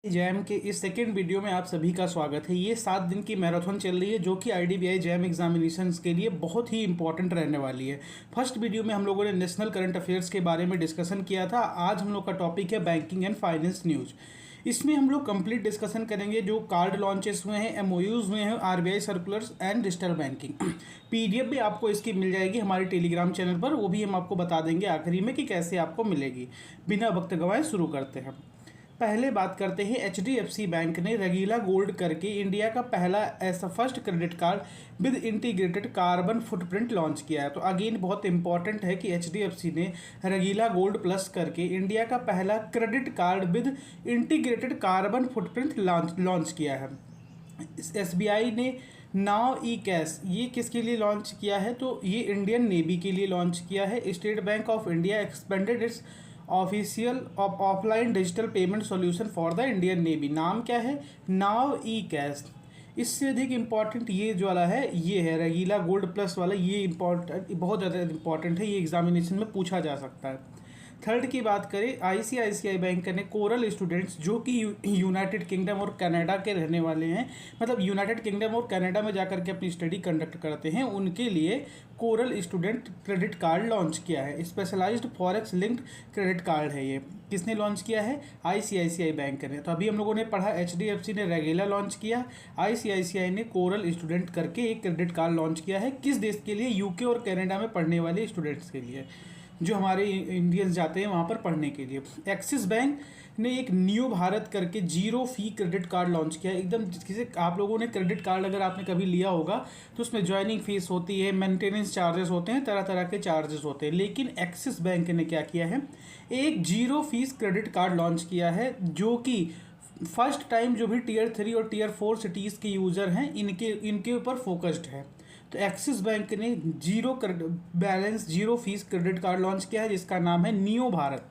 Jam के इस second video में आप सभी का स्वागत है। ये 7 दिन की मैराथन चल रही है जो कि आईडीबीआई जैम एग्जामिनेशंस के लिए बहुत ही इंपॉर्टेंट रहने वाली है। फर्स्ट वीडियो में हम लोगों ने नेशनल करंट अफेयर्स के बारे में डिस्कशन किया था। आज हम लोग का टॉपिक है बैंकिंग एंड फाइनेंस न्यूज़। इसमें हम लोग कंप्लीट डिस्कशन करेंगे जो कार्ड लॉन्चेस हुए हैं, एमओयूज हुए हैं, RBI circulars and digital banking. PDF भी आपको इसकी मिल जाएगी हमारे टेलीग्राम चैनल पर, वो भी हम आपको बता देंगे आखिरी में कि कैसे आपको मिलेगी। बिना वक्त गंवाए शुरू करते हैं। पहले बात करते हैं, एचडीएफसी बैंक ने रंगीला गोल्ड करके इंडिया का पहला ऐसा first credit card with integrated carbon footprint launch किया है। तो अगेन बहुत इंपॉर्टेंट है कि एचडीएफसी ने रंगीला गोल्ड प्लस करके इंडिया का पहला credit card with integrated carbon footprint launch किया है। एसबीआई ने नाउ ई कैश ये किसके लिए लॉन्च किया है? तो ये इंडियन नेवी के लिए लॉन्च किया है। State bank of India expanded it's official offline digital payment solution for the Indian navy. नाम क्या है? नाउ ई कैश। इससे अधिक इम्पॉर्टेंट ये जो वाला है ये है रंगीला गोल्ड प्लस वाला। ये इम्पॉर्टेंट, बहुत ज़्यादा इम्पॉर्टेंट है, ये एग्जामिनेशन में पूछा जा सकता है। थर्ड की बात करें, आईसीआईसीआई बैंक ने कोरल स्टूडेंट्स जो कि यूनाइटेड किंगडम और कनाडा के रहने वाले हैं, मतलब यूनाइटेड किंगडम और कनाडा में जाकर के अपनी स्टडी कंडक्ट करते हैं, उनके लिए Coral student credit card launch किया है। Specialized forex linked credit card है ये। किसने लॉन्च किया है? आईसीआईसीआई बैंक ने। तो अभी हम लोगों ने पढ़ा एचडीएफसी ने रेगुलर लॉन्च किया, आईसीआईसीआई ने कोरल स्टूडेंट करके एक क्रेडिट कार्ड लॉन्च किया है। किस देश के लिए? यूके और कनाडा में पढ़ने वाले स्टूडेंट्स के लिए, जो हमारे इंडियंस जाते हैं वहाँ पर पढ़ने के लिए। एक्सिस बैंक ने एक न्यू भारत करके जीरो फी क्रेडिट कार्ड लॉन्च किया है। एकदम किसी आप लोगों ने क्रेडिट कार्ड अगर आपने कभी लिया होगा तो उसमें ज्वाइनिंग फीस होती है, मेंटेनेंस चार्जेस होते हैं, तरह तरह के चार्जेस होते हैं। लेकिन एक्सिस बैंक ने क्या किया है? एक zero fees credit card launch किया है, जो कि फर्स्ट टाइम जो भी टीयर 3 और टीयर 4 सिटीज़ के यूज़र हैं इनके ऊपर फोकस्ड है। तो एक्सिस बैंक ने zero balance zero fees credit card launch किया है जिसका नाम है neo Bharat.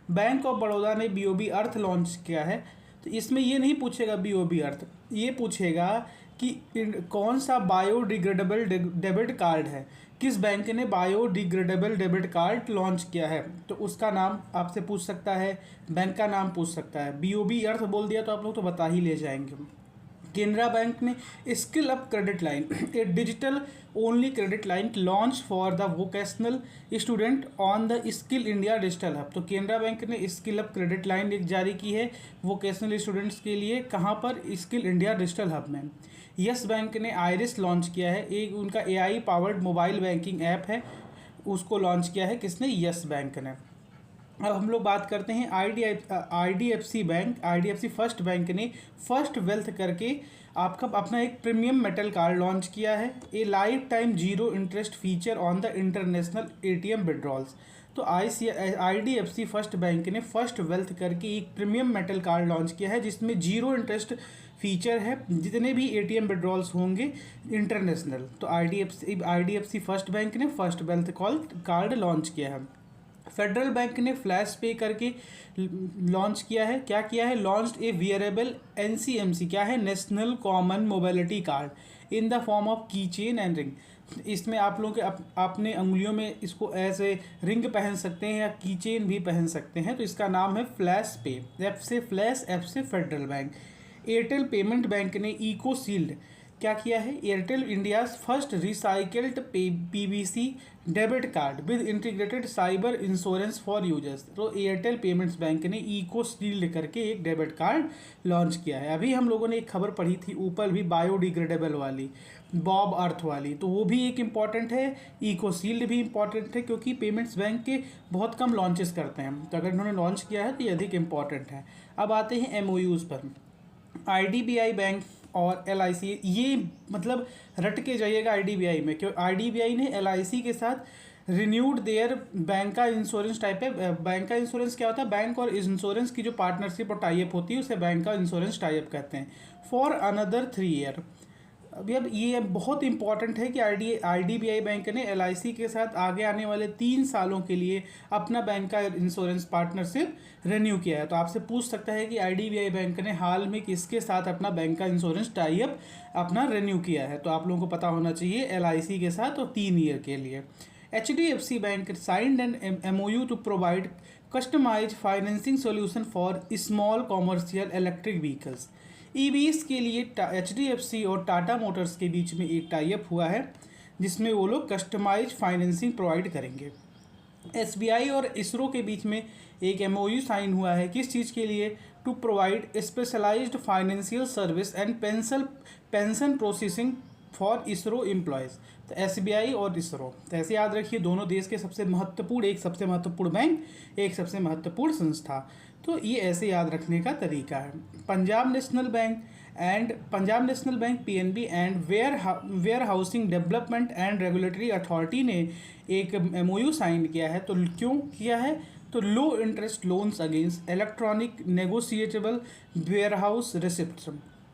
Bank of Baroda ने बीओबी अर्थ लॉन्च किया है। तो इसमें ये नहीं पूछेगा बीओबी अर्थ, ये पूछेगा कि कौन सा बायोडिग्रेडेबल डेबिट कार्ड है। किस बैंक ने बायोडिग्रेडेबल डेबिट कार्ड लॉन्च किया है? तो उसका नाम आपसे पूछ सकता है, बैंक का नाम पूछ सकता है। बीओबी अर्थ बोल दिया तो आप लोग तो बता ही ले जाएंगे। केनरा बैंक ने skill up credit line, A digital only credit line launch for the vocational student on the skill India digital hub. तो केनरा बैंक ने स्किल अप क्रेडिट लाइन एक जारी की है वोकेशनल स्टूडेंट्स के लिए। कहाँ पर? स्किल इंडिया डिजिटल हब में। यस बैंक ने आइरिस लॉन्च किया है, एक उनका AI powered mobile banking app है, उसको लॉन्च किया है। किसने? यस बैंक ने। अब हम लोग बात करते हैं IDFC bank. IDFC first bank ने फर्स्ट वेल्थ करके आपका अपना एक प्रीमियम मेटल कार्ड लॉन्च किया है। ए life time zero interest feature on the international ATM withdrawals. तो आईडीएफसी फर्स्ट बैंक ने फर्स्ट वेल्थ करके एक प्रीमियम मेटल कार्ड लॉन्च किया है जिसमें जीरो इंटरेस्ट फीचर है जितने भी एटीएम विड्रॉल्स होंगे इंटरनेशनल। तो आईडीएफसी फर्स्ट बैंक ने फर्स्ट वेल्थ कार्ड लॉन्च किया है। फेडरल बैंक ने फ्लैश पे करके लॉन्च किया है। क्या किया है? लॉन्च्ड ए वियरेबल एनसीएमसी। क्या है? National common mobility card in the form of की चेन एंड रिंग। इसमें आप लोग अपने अंगुलियों में इसको ऐसे रिंग पहन सकते हैं या की चेन भी पहन सकते हैं। तो इसका नाम है फ्लैश पे। एफ से फ्लैश, एफ से federal bank. Airtel payment bank ने इको शील्ड क्या किया है? Airtel India's first recycled PVC debit card with integrated cyber insurance for users. तो एयरटेल पेमेंट्स बैंक ने इको शील्ड करके एक डेबिट कार्ड लॉन्च किया है। अभी हम लोगों ने एक खबर पढ़ी थी ऊपर भी बायोडिग्रेडेबल वाली, बॉब अर्थ वाली, तो वो भी एक इम्पॉर्टेंट है। इको शील्ड भी इम्पॉर्टेंट है क्योंकि पेमेंट्स बैंक के बहुत कम लॉन्चेस करते हैं, तो अगर इन्होंने लॉन्च किया है तो ये अधिक इम्पॉर्टेंट है। अब आते हैं एमओयूज़ पर। आईडीबीआई बैंक और एलआईसी, ये मतलब रट के जाइएगा आईडीबीआई में, क्यों आईडीबीआई ने एलआईसी के साथ रिन्यूड देयर बैंक का इंश्योरेंस टाइप है। बैंक का इंश्योरेंस क्या होता है? बैंक और इंश्योरेंस की जो पार्टनरशिप और टाइप होती है उसे बैंक का इंश्योरेंस टाइप कहते हैं। For another 3 year. अभी अब ये बहुत इंपॉर्टेंट है कि आईडीबीआई बैंक ने एलआईसी के साथ आगे आने वाले 3 सालों के लिए अपना बैंक का इंश्योरेंस पार्टनरशिप रेन्यू किया है। तो आपसे पूछ सकता है कि आईडीबीआई बैंक ने हाल में किसके साथ अपना बैंक का इंश्योरेंस टाई अप अपना रेन्यू किया है? तो आप लोगों को पता होना चाहिए एलआईसी के साथ और 3 ईयर के लिए। HDFC Bank signed an MOU to provide customize financing solution for small commercial electric vehicles. EVs के लिए एचडीएफसी और टाटा मोटर्स के बीच में एक टाई अप हुआ है जिसमें वो लोग कस्टमाइज फाइनेंसिंग प्रोवाइड करेंगे। एसबीआई और इसरो के बीच में एक एमओयू साइन हुआ है, किस चीज़ के लिए? To provide specialized financial service and pension processing for ISRO employees. तो एसबीआई और इसरो, तो ऐसे याद रखिए दोनों देश के सबसे महत्वपूर्ण, एक सबसे महत्वपूर्ण बैंक, एक सबसे महत्वपूर्ण संस्था। तो ये ऐसे याद रखने का तरीका है। Punjab National Bank PNB and Warehousing Development and Regulatory Authority ने एक एमओयू साइन किया है। तो क्यों किया है? तो low interest loans against electronic negotiable warehouse receipt.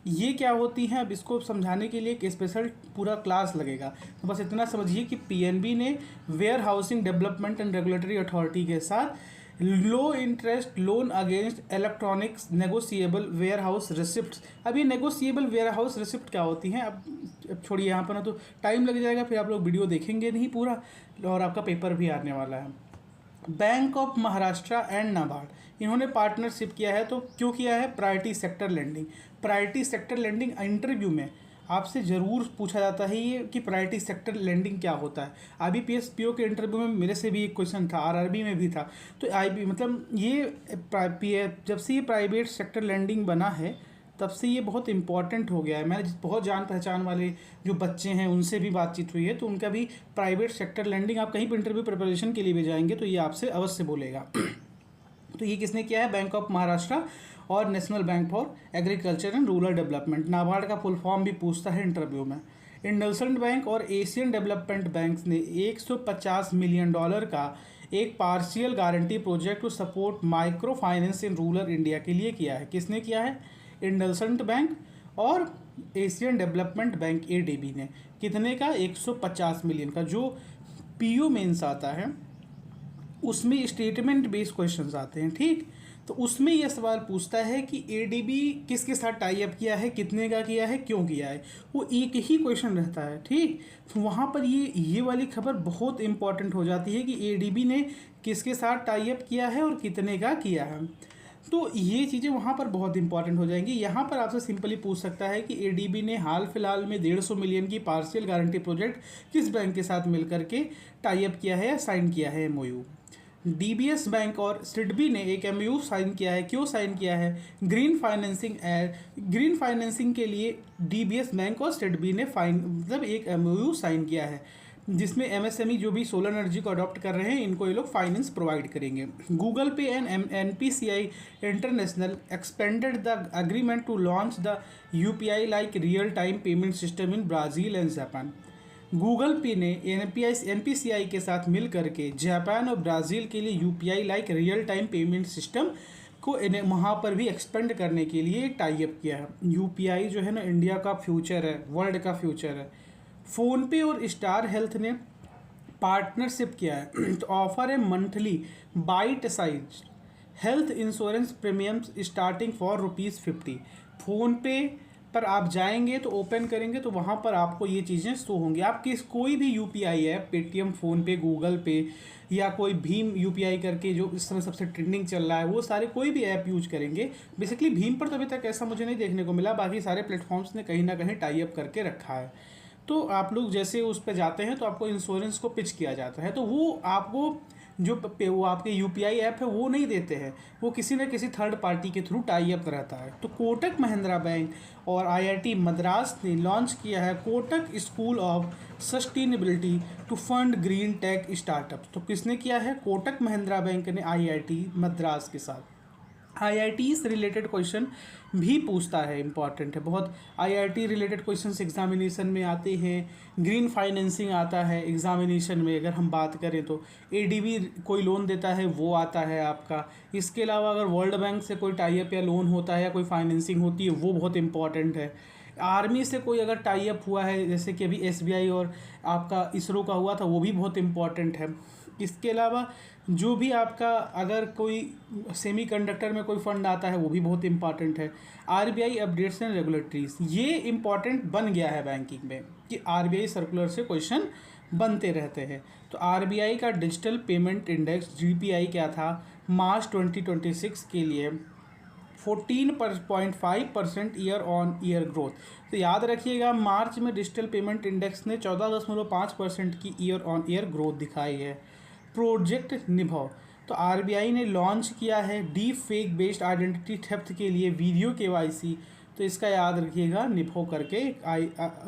ये क्या होती हैं, अब इसको समझाने के लिए एक स्पेशल पूरा क्लास लगेगा। तो बस इतना समझिए कि पीएनबी ने Warehousing Development and Regulatory Authority के साथ low interest loan against electronics negotiable warehouse receipt. अब ये नेगोशिएबल वेयर हाउस रिसिप्ट क्या होती हैं? अब छोड़िए यहाँ पर ना, तो टाइम लग जाएगा, फिर आप लोग वीडियो देखेंगे नहीं पूरा और आपका पेपर भी आने वाला है। Bank of Maharashtra and NABARD इन्होंने पार्टनरशिप किया है। तो क्यों किया है? Priority sector lending. Priority sector lending interview में आपसे ज़रूर पूछा जाता है ये कि प्रायोरिटी सेक्टर लेंडिंग क्या होता है। IBPS PO के इंटरव्यू में मेरे से भी एक क्वेश्चन था, RRB में भी था। तो मतलब ये जब से ये प्राइवेट सेक्टर लेंडिंग बना है तब से ये बहुत इंपॉर्टेंट हो गया है। मैंने बहुत जान पहचान वाले जो बच्चे हैं उनसे भी बातचीत हुई है, तो उनका भी प्राइवेट सेक्टर लेंडिंग, आप कहीं पर इंटरव्यू प्रिपरेशन के लिए भी जाएंगे तो ये आपसे अवश्य बोलेगा। तो ये किसने किया है? बैंक ऑफ महाराष्ट्र और National Bank for Agriculture and Rural Development. NABARD का फुल फॉर्म भी पूछता है इंटरव्यू में। इंडसइंड बैंक और एशियन डेवलपमेंट बैंक ने $150 मिलियन का एक partial guarantee project to support micro finance in rural India के लिए किया है। किसने किया है? इंडसइंड बैंक और एशियन डेवलपमेंट बैंक ADB ने। कितने का? 150 मिलियन का। जो PO मेंस आता है उसमें स्टेटमेंट बेस्ड क्वेश्चंस आते हैं, ठीक। तो उसमें यह सवाल पूछता है कि ADB किसके साथ टाई अप किया है, कितने का किया है, क्यों किया है। वो एक ही क्वेश्चन रहता है, ठीक। तो वहाँ पर ये वाली खबर बहुत इंपॉर्टेंट हो जाती है कि ADB ने किसके साथ टाई अप किया है और कितने का किया है। तो ये चीज़ें वहाँ पर बहुत इंपॉर्टेंट हो जाएंगी। यहाँ पर आपसे सिंपली पूछ सकता है कि ADB ने हाल फिलहाल में 150 मिलियन की पार्शियल गारंटी प्रोजेक्ट किस बैंक के साथ मिलकर के टाई अप किया है या साइन किया है MOU। DBS बैंक और SIDBI ने एक MOU साइन किया है। क्यों साइन किया है? ग्रीन फाइनेंसिंग के लिए DBS बैंक और SIDBI ने एक MOU साइन किया है जिसमें MSME जो भी सोलर एनर्जी को अडॉप्ट कर रहे हैं इनको ये लोग फाइनेंस प्रोवाइड करेंगे। Google Pay and NPCI international expanded the agreement to launch the UPI like real time payment system in Brazil and Japan. Google Pay ने NPCI के साथ मिल करके जापान और ब्राज़ील के लिए UPI like real time payment system को वहाँ पर भी एक्सपेंड करने के लिए टाई अप किया है। UPI जो है ना इंडिया का फ्यूचर है, वर्ल्ड का फ्यूचर है। फ़ोनपे और स्टार हेल्थ ने पार्टनरशिप किया है तो ऑफर है monthly bite size health insurance premiums starting for ₹50। PhonePe पर आप जाएंगे तो ओपन करेंगे तो वहाँ पर आपको ये चीज़ें शो होंगी। आप कोई भी UPI app, Paytm, PhonePe, Google पे या कोई भीम UPI करके जो इस समय सबसे ट्रेंडिंग चल रहा है, वो सारे कोई भी ऐप यूज करेंगे। बेसिकली भीम पर तो अभी तक ऐसा मुझे नहीं देखने को मिला, बाकी सारे प्लेटफॉर्म्स ने कहीं ना कहीं टाई अप करके रखा है। तो आप लोग जैसे उस पर जाते हैं तो आपको इंश्योरेंस को पिच किया जाता है, तो वो आपको वो आपके UPI ऐप है वो नहीं देते हैं, वो किसी न किसी थर्ड पार्टी के थ्रू टाई अप रहता है। तो कोटक महिंद्रा बैंक और IIT मद्रास ने लॉन्च किया है Kotak School of Sustainability to fund green tech startup. तो किसने किया है? कोटक महिंद्रा बैंक ने IIT मद्रास के साथ। IIT से रिलेटेड क्वेश्चन भी पूछता है, इंपॉर्टेंट है बहुत। IIT रिलेटेड क्वेश्चंस एग्जामिनेशन में आते हैं। ग्रीन फाइनेंसिंग आता है एग्जामिनेशन में, अगर हम बात करें तो ADB कोई लोन देता है वो आता है आपका। इसके अलावा अगर वर्ल्ड बैंक से कोई टाई अप या लोन होता है या कोई फाइनेंसिंग होती है वो बहुत इंपॉर्टेंट है। आर्मी से कोई अगर टाई अप हुआ है जैसे कि अभी SBI और आपका इसरो का हुआ था वो भी बहुत इंपॉर्टेंट है। इसके अलावा जो भी आपका अगर कोई सेमी कंडक्टर में कोई फंड आता है वो भी बहुत इंपॉर्टेंट है। RBI अपडेट्स एंड रेगुलेटरीज, ये इंपॉर्टेंट बन गया है बैंकिंग में कि RBI सर्कुलर से क्वेश्चन बनते रहते हैं। तो RBI का डिजिटल पेमेंट इंडेक्स DPI क्या था? मार्च 2026 के लिए 14.5% ईयर ऑन ईयर ग्रोथ। तो याद रखिएगा, मार्च में डिजिटल पेमेंट इंडेक्स ने 14.5% की ईयर ऑन ईयर ग्रोथ दिखाई है। प्रोजेक्ट निभव, तो आरबीआई ने लॉन्च किया है deep fake based identity theft के लिए वीडियो केवाईसी। तो इसका याद रखिएगा, निभव करके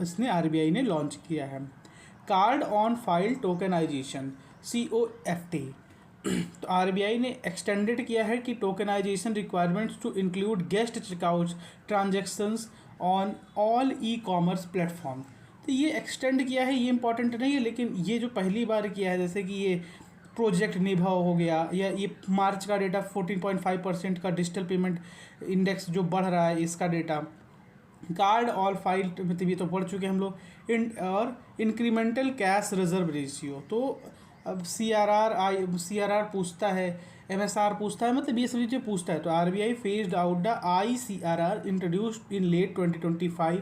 इसने आरबीआई ने लॉन्च किया है। Card on file tokenization COFT, तो आरबीआई ने एक्सटेंडेड किया है कि tokenization requirements to include guest checkout transactions on all e-commerce platform. तो ये एक्सटेंड किया है, ये इंपॉर्टेंट नहीं है, लेकिन ये जो पहली बार किया है, जैसे कि ये प्रोजेक्ट निभाव हो गया, या ये मार्च का डेटा 14.5% का डिजिटल पेमेंट इंडेक्स जो बढ़ रहा है, इसका डेटा। कार्ड ऑल फाइल, मतलब ये तो पढ़ चुके हम लोग। और इंक्रीमेंटल कैश रिजर्व रेशियो, तो अब CRR पूछता है, MSR पूछता है, मतलब ये सभी चीज़ें पूछता है। तो RBI phased out the ICRR introduced in late 2025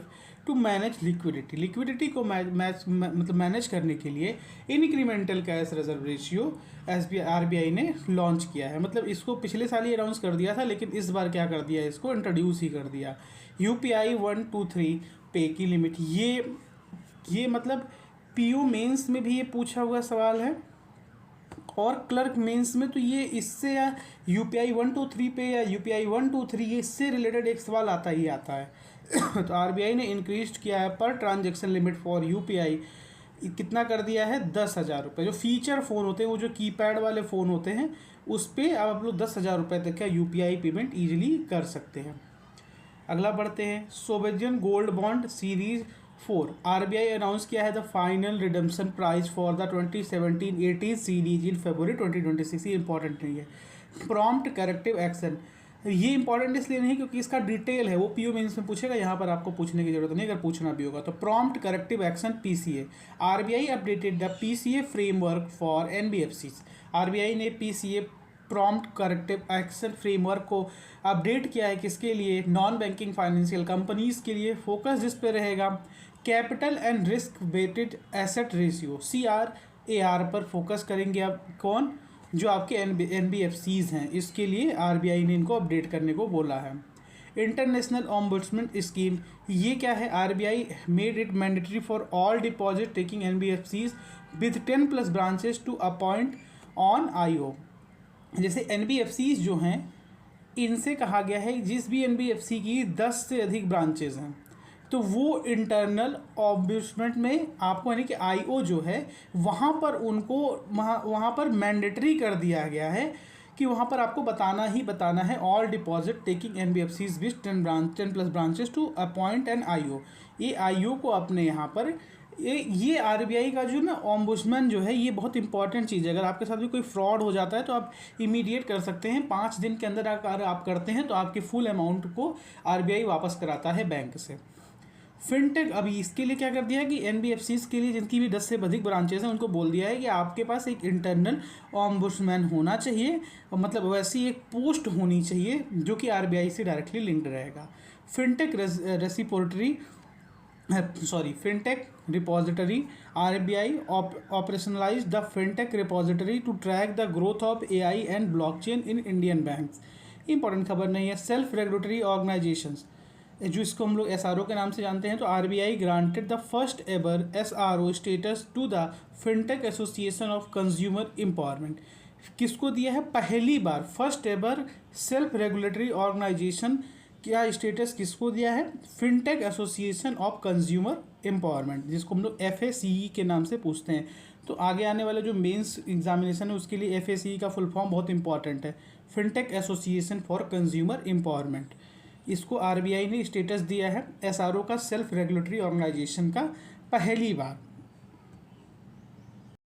to manage liquidity को मतलब मैनेज करने के लिए incremental cash reserve ratio RBI ने लॉन्च किया है। मतलब इसको पिछले साल ही अनाउंस कर दिया था, लेकिन इस बार क्या कर दिया, इसको इंट्रोड्यूस ही कर दिया। UPI 1 to 3 पे की लिमिट, ये मतलब PO मेंस में भी ये पूछा हुआ सवाल है, और क्लर्क मेंस में। तो ये इससे या UPI 1 to 3 पे या UPI 1 to 3 ये इससे रिलेटेड एक सवाल आता ही आता है। तो आरबीआई ने इंक्रीज किया है पर ट्रांजैक्शन लिमिट फॉर UPI, कितना कर दिया है, 10,000 रुपये। जो फीचर फ़ोन होते हैं, वो जो कीपैड वाले फ़ोन होते हैं, उस पर अब आप लोग 10,000 रुपये तक का UPI पेमेंट ईजिली कर सकते हैं। अगला बढ़ते हैं, sovereign gold bond series 4, RBI announce किया है the final redemption price for the 2017-18 series in February 2026। ये इंपॉर्टेंट नहीं है। प्रॉम्प्ट करेक्टिव एक्शन, ये इंपॉर्टेंट इसलिए नहीं क्योंकि इसका डिटेल है, वो PO मेंस में पूछेगा, यहाँ पर आपको पूछने की जरूरत नहीं, अगर पूछना भी होगा तो। Prompt corrective action PCA, RBI updated the PCA framework for NBFCs। RBI ने PCA prompt corrective action framework को अपडेट किया है, किसके लिए, नॉन बैंकिंग फाइनेंशियल कंपनीज के लिए। फोकस जिस पे रहेगा capital and risk weighted asset ratio CRAR पर फोकस करेंगे। अब कौन, जो आपके NBFCs हैं, इसके लिए आरबीआई ने इनको अपडेट करने को बोला है। इंटरनेशनल ओम्बुड्समैन स्कीम, ये क्या है, RBI made it mandatory for all deposit taking NBFCs with 10+ branches to appoint on IO। जैसे NBFCs जो हैं, इनसे कहा गया है जिस भी NBFC की 10 से अधिक ब्रांचेज हैं, तो वो इंटरनल ऑम्बुड्समैन में आपको, यानी कि IO जो है, वहाँ पर उनको वहाँ पर मैंडेटरी कर दिया गया है कि वहाँ पर आपको बताना है all deposit taking NBFCs with 10+ branches to appoint an IO। ये IO को अपने यहाँ पर ये आरबीआई का जो ना ओम्बुड्समैन जो है, ये बहुत इंपॉर्टेंट चीज़ है। अगर आपके साथ भी कोई फ्रॉड हो जाता है तो आप इमीडिएट कर सकते हैं, 5 दिन के अंदर अगर आप करते हैं तो आपके फुल अमाउंट को आरबीआई वापस कराता है बैंक से। फिनटेक, अभी इसके लिए क्या कर दिया है कि NBFCs के लिए जिनकी भी 10 से अधिक ब्रांचेज हैं, उनको बोल दिया है कि आपके पास एक इंटरनल ओम्बुड्समैन होना चाहिए, मतलब वैसी एक पोस्ट होनी चाहिए जो कि आरबीआई से डायरेक्टली लिंक्ड रहेगा। Fintech repository, RBI operationalize the fintech repository to track the growth of AI and blockchain in Indian banks. Important खबर नहीं है। सेल्फ रेगुलेटरी ऑर्गेनाइजेशंस, जो इसको हम लोग SRO के नाम से जानते हैं, तो RBI granted the first ever SRO status to the fintech association of consumer empowerment. किसको दिया है, पहली बार first ever self regulatory organisation क्या स्टेटस किसको दिया है, fintech association of consumer empowerment, जिसको हम लोग FACE के नाम से पूछते हैं। तो आगे आने वाला जो मेंस एग्जामिनेशन है, उसके लिए FACE का फुल फॉर्म बहुत इंपॉर्टेंट है, fintech association for consumer empowerment. इसको आरबीआई ने स्टेटस दिया है SRO का, सेल्फ रेगुलेटरी ऑर्गेनाइजेशन का, पहली बार।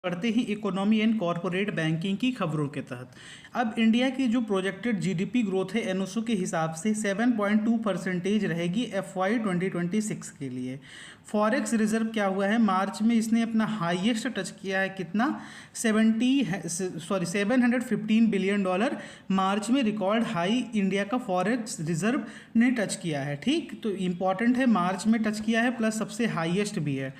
बढ़ते ही इकोनॉमी एंड कॉरपोरेट बैंकिंग की खबरों के तहत, अब इंडिया की जो प्रोजेक्टेड GDP ग्रोथ है NOSO के हिसाब से 7.2% रहेगी FY 2026 के लिए। फॉरेक्स रिजर्व क्या हुआ है, मार्च में इसने अपना हाईएस्ट टच किया है, कितना, $715 बिलियन मार्च में रिकॉर्ड हाई इंडिया का फॉरेक्स रिजर्व ने टच किया है। ठीक, तो इम्पॉर्टेंट है, मार्च में टच किया है, प्लस सबसे हाईएस्ट भी है।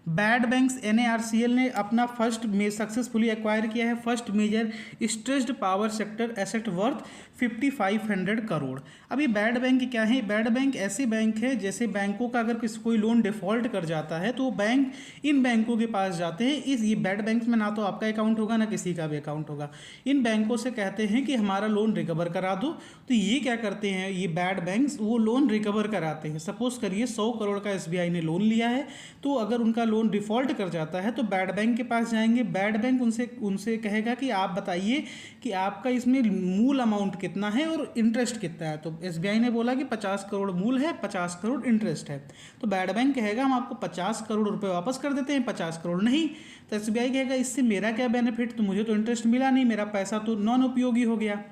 बैड बैंक्स NARCL ने अपना फर्स्ट में सक्सेसफुली एक्वायर किया है first major stressed power sector asset worth 5500 crore. अब ये बैड बैंक क्या है? बैड बैंक ऐसे बैंक है जैसे बैंकों का अगर किसी कोई लोन डिफॉल्ट कर जाता है तो बैंक इन बैंकों के पास जाते हैं। ये बैड बैंक में ना तो आपका अकाउंट होगा ना किसी का भी अकाउंट होगा। इन बैंकों से कहते हैं कि हमारा लोन रिकवर करा दो, तो ये क्या करते हैं, ये बैड बैंक्स वो लोन रिकवर कराते हैं। सपोज करिए 100 करोड़ का SBI ने लोन लिया है, तो अगर उनका लोन डिफॉल्ट कर जाता है तो बैड बैंक के पास जाएंगे। बैड बैंक उनसे कहेगा कि आप बताइए कि आपका इसमें मूल अमाउंट कितना है और इंटरेस्ट कितना है। तो SBI ने बोला कि 50 करोड़ मूल है, 50 करोड़ इंटरेस्ट है। तो बैड बैंक कहेगा हम आपको 50 करोड़ रुपए वापस कर देते हैं, 50 करोड़ नहीं। तो SBI कहेगा इससे मेरा क्या बेनिफिट, तो मुझे तो इंटरेस्ट मिला नहीं, मेरा पैसा तो नॉन उपयोगी हो गया।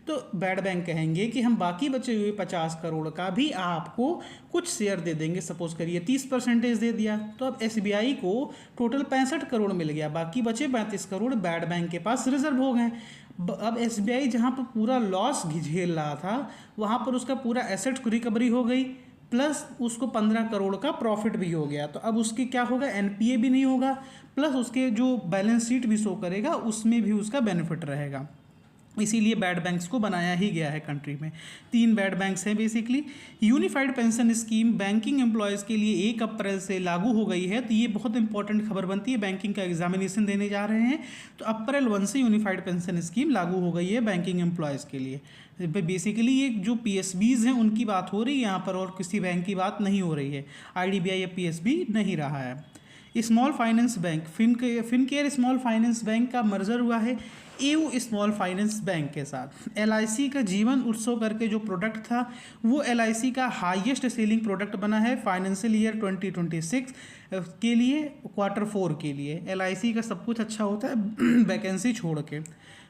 तो बैड बैंक कहेंगे कि हम बाकी बचे हुए 50 करोड़ का भी आपको कुछ शेयर दे देंगे। सपोज करिए 30% दे दिया, तो अब SBI को टोटल 65 करोड़ मिल गया, बाकी बचे 32 करोड़ बैड बैंक के पास रिजर्व हो गए। अब SBI जहाँ पर पूरा लॉस झेल रहा था वहाँ पर उसका पूरा एसेट रिकवरी हो गई, प्लस उसको 15 करोड़ का प्रॉफिट भी हो गया। तो अब उसकी क्या होगा, NPA भी नहीं होगा, प्लस उसके जो बैलेंस शीट भी शो करेगा उसमें भी उसका बेनिफिट रहेगा। इसीलिए बैड बैंक्स को बनाया ही गया है कंट्री में। 3 बैड बैंक्स हैं basically. Unified pension scheme banking employees के लिए 1 अप्रैल से लागू हो गई है। तो ये बहुत इंपॉर्टेंट खबर बनती है, बैंकिंग का एग्जामिनेशन देने जा रहे हैं तो अप्रैल 1 से यूनिफाइड पेंशन स्कीम लागू हो गई है बैंकिंग एम्प्लॉयज़ के लिए। बेसिकली ये जो PSBs हैं उनकी बात हो रही है यहाँ पर, और किसी बैंक की बात नहीं हो रही है। IDBI या PSB नहीं रहा है। Small finance bank Fincare small finance bank का मर्जर हुआ है AU स्मॉल फाइनेंस बैंक के साथ। LIC का जीवन उत्सव करके जो प्रोडक्ट था वो LIC का हाईएस्ट सेलिंग प्रोडक्ट बना है फाइनेंशियल ईयर 2026 के लिए, Q4 के लिए। LIC का सब कुछ अच्छा होता है वैकेंसी छोड़ के।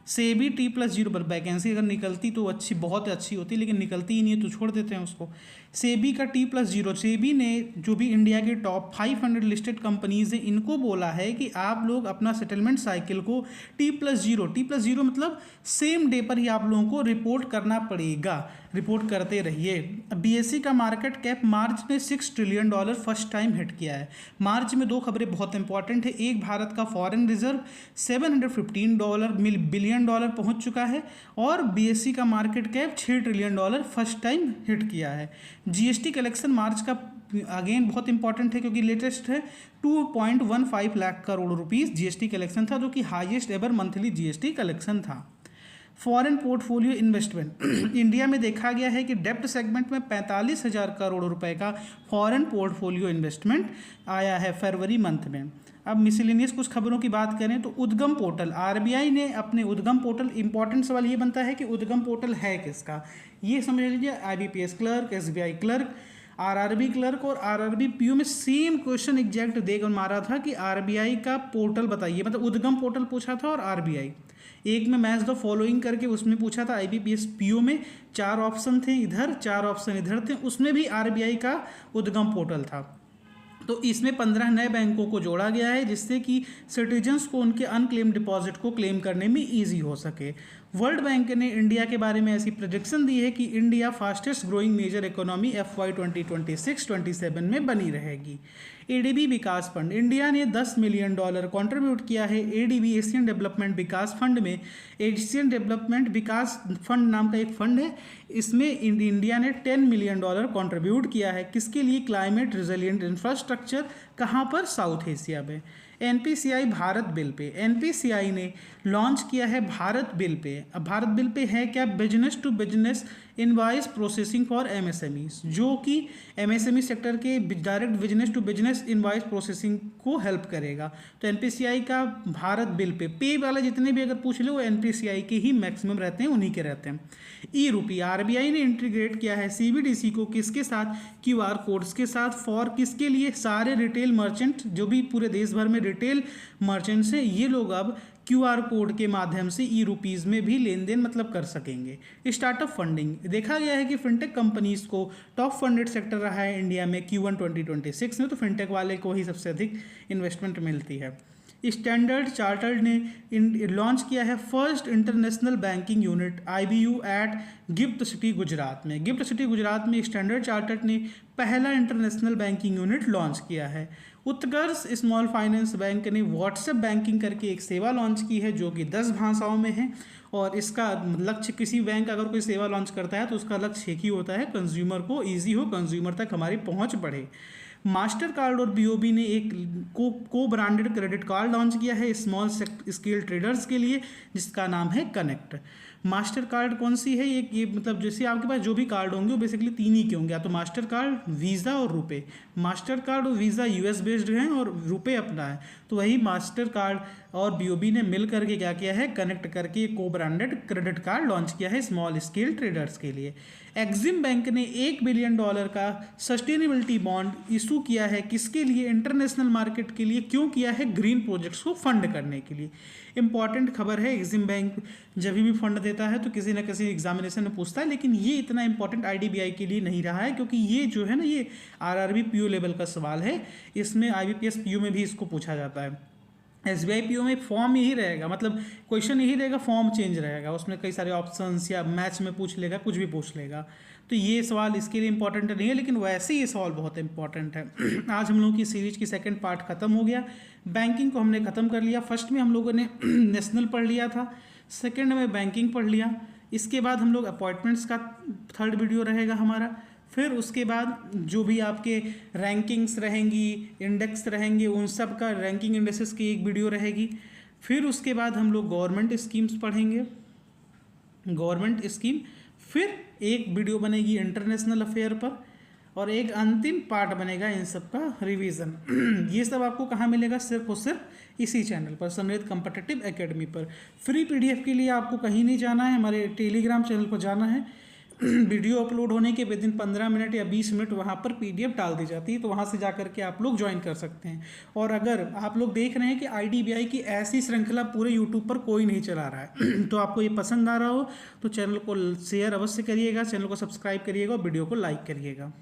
सेबी T+0 पर वैकेंसी अगर निकलती तो अच्छी, बहुत अच्छी होती, लेकिन निकलती ही नहीं है तो छोड़ देते हैं उसको। सेबी का T+0, सेबी ने जो भी इंडिया के टॉप 500 लिस्टेड कंपनीज हैं इनको बोला है कि आप लोग अपना सेटलमेंट साइकिल को T+0 मतलब सेम डे पर ही आप लोगों को रिपोर्ट करना पड़ेगा, रिपोर्ट करते रहिए। BSE का मार्केट कैप मार्च में $6 ट्रिलियन फर्स्ट टाइम हिट किया है। मार्च में 2 खबरें बहुत इंपॉर्टेंट है। एक, भारत का फॉरेन रिजर्व $715 बिलियन पहुंच चुका है, और BSE का market cap $6 trillion first time hit किया है। GST कलेक्शन मार्च का अगेन बहुत इंपॉर्टेंट है क्योंकि लेटेस्ट है, 2.15 lakh crore rupees GST collection था, जो कि highest ever monthly GST collection था। फॉरेन पोर्टफोलियो इन्वेस्टमेंट इंडिया में देखा गया है कि डेप्ट सेगमेंट में 45,000 करोड़ रुपए का फॉरेन पोर्टफोलियो इन्वेस्टमेंट आया है फरवरी मंथ में। अब मिसलिनियस कुछ खबरों की बात करें तो उद्गम पोर्टल, RBI ने अपने उद्गम पोर्टल, इंपॉर्टेंट सवाल ये बनता है कि उद्गम पोर्टल है किसका, ये समझ लीजिए। IBPS clerk, SBI clerk, RRB clerk और RRB PO में सेम क्वेश्चन एग्जैक्ट देकर मारा था कि RBI का पोर्टल बताइए, मतलब उद्गम पोर्टल पूछा था और RBI एक में मैच द फॉलोइंग करके उसमें पूछा था। IBPS PO में 4 ऑप्शन थे इधर, 4 ऑप्शन इधर थे, उसमें भी RBI का उद्गम पोर्टल था। तो इसमें 15 नए बैंकों को जोड़ा गया है जिससे कि सिटीजन्स को उनके अनक्लेम डिपॉजिट को क्लेम करने में ईजी हो सके। वर्ल्ड बैंक ने इंडिया के बारे में ऐसी प्रोजेक्शन दी है कि India fastest growing major economy FY 2026-27 में बनी रहेगी। ADB विकास फंड, इंडिया ने $10 मिलियन कंट्रीब्यूट किया है ADB एशियन डेवलपमेंट विकास फंड में। एशियन डेवलपमेंट विकास फंड नाम का एक फंड है, इसमें इंडिया ने $10 मिलियन कंट्रीब्यूट किया है। किसके लिए? Climate resilient infrastructure. कहाँ पर? साउथ एशिया में। NPCI Bharat bill pay, NPCI ने लॉन्च किया है भारत बिल पे। अब भारत बिल पे है क्या? Business to business invoice processing for MSMEs, जो कि MSME सेक्टर के direct business to business invoice processing को हेल्प करेगा। तो NPCI का भारत बिल पे वाले जितने भी अगर पूछ ले वो NPCI के ही मैक्सिमम रहते हैं, उन्हीं के रहते हैं। E-रूपी, RBI ने इंटीग्रेट किया है CBDC को किसके साथ? QR कोड्स के साथ। फॉर किसके लिए? सारे रिटेल मर्चेंट जो भी पूरे देश भर में रिटेल मर्चेंट्स हैं, ये लोग अब QR कोड के माध्यम से E-रूपीज़ में भी लेन देन मतलब कर सकेंगे। स्टार्टअप फंडिंग, देखा गया है कि फिनटेक कंपनीज को टॉप फंडेड सेक्टर रहा है इंडिया में Q1 2026 में, तो फिनटेक वाले को ही सबसे अधिक इन्वेस्टमेंट मिलती है। स्टैंडर्ड चार्टर्ड ने लॉन्च किया है first international banking unit IBU at GIFT City Gujarat में। गिफ्ट सिटी गुजरात में स्टैंडर्ड चार्टर्ड ने पहला इंटरनेशनल बैंकिंग यूनिट लॉन्च किया है। उत्कर्ष स्मॉल फाइनेंस बैंक ने व्हाट्सएप बैंकिंग करके एक सेवा लॉन्च की है जो कि 10 भाषाओं में है, और इसका लक्ष्य, किसी बैंक अगर कोई सेवा लॉन्च करता है तो उसका लक्ष्य एक ही होता है, कंज्यूमर को ईजी हो, कंज्यूमर तक हमारी पहुंच बढ़े। मास्टर कार्ड और BOB ने एक को ब्रांडेड क्रेडिट कार्ड लॉन्च किया है स्मॉल स्केल ट्रेडर्स के लिए, जिसका नाम है कनेक्ट। मास्टर कार्ड कौन सी है? ये मतलब जैसे आपके पास जो भी कार्ड होंगे वो बेसिकली 3 ही के होंगे, या तो मास्टर कार्ड, वीज़ा और रुपए। मास्टर कार्ड और वीज़ा US बेस्ड हैं और रुपए अपना है, तो वही मास्टर कार्ड और BOB ने मिल करके क्या किया है, कनेक्ट करके को ब्रांडेड क्रेडिट कार्ड लॉन्च किया है स्मॉल स्केल ट्रेडर्स के लिए। एक्सिम बैंक ने $1 बिलियन का सस्टेनेबिलिटी बॉन्ड इशू किया है, किसके लिए? इंटरनेशनल मार्केट के लिए। क्यों किया है? ग्रीन प्रोजेक्ट्स को फंड करने के लिए। इंपॉर्टेंट खबर है, एक्सिम बैंक जब भी फंड देता है तो किसी न किसी एग्जामिनेशन में पूछता है, लेकिन ये इतना इंपॉर्टेंट IDBI के लिए नहीं रहा है, क्योंकि ये जो है ना, ये RRB PO लेवल का सवाल है, इसमें IBPS PO में भी इसको पूछा जाता है। SBI PO में फॉर्म यही रहेगा, मतलब क्वेश्चन यही रहेगा, फॉर्म चेंज रहेगा, उसमें कई सारे ऑप्शंस या मैच में पूछ लेगा, कुछ भी पूछ लेगा, तो ये सवाल इसके लिए इंपॉर्टेंट नहीं है, लेकिन वैसे ये सवाल बहुत इंपॉर्टेंट है। आज हम लोगों की सीरीज की सेकंड पार्ट खत्म हो गया, बैंकिंग को हमने ख़त्म कर लिया। फर्स्ट में हम लोगों ने नेशनल पढ़ लिया था, सेकेंड में बैंकिंग पढ़ लिया, इसके बाद हम लोग अपॉइंटमेंट्स का थर्ड वीडियो रहेगा हमारा, फिर उसके बाद जो भी आपके रैंकिंग्स रहेंगी, इंडेक्स रहेंगे, उन सब का रैंकिंग इंडेक्सेस की एक वीडियो रहेगी। फिर उसके बाद हम लोग गवर्नमेंट स्कीम्स पढ़ेंगे, गवर्नमेंट स्कीम, फिर एक वीडियो बनेगी इंटरनेशनल अफेयर पर, और एक अंतिम पार्ट बनेगा इन सब का रिवीजन। ये सब आपको कहाँ मिलेगा? सिर्फ और सिर्फ इसी चैनल पर, समृद्ध कॉम्पिटिटिव एकेडमी पर। फ्री PDF के लिए आपको कहीं नहीं जाना है, हमारे टेलीग्राम चैनल पर जाना है। वीडियो अपलोड होने के विदिन 15 मिनट या 20 मिनट वहाँ पर PDF डाल दी जाती है, तो वहाँ से जा करके आप लोग ज्वाइन कर सकते हैं। और अगर आप लोग देख रहे हैं कि IDBI की ऐसी श्रृंखला पूरे YouTube पर कोई नहीं चला रहा है तो आपको ये पसंद आ रहा हो तो चैनल को शेयर अवश्य करिएगा, चैनल को सब्सक्राइब करिएगा और वीडियो को लाइक करिएगा।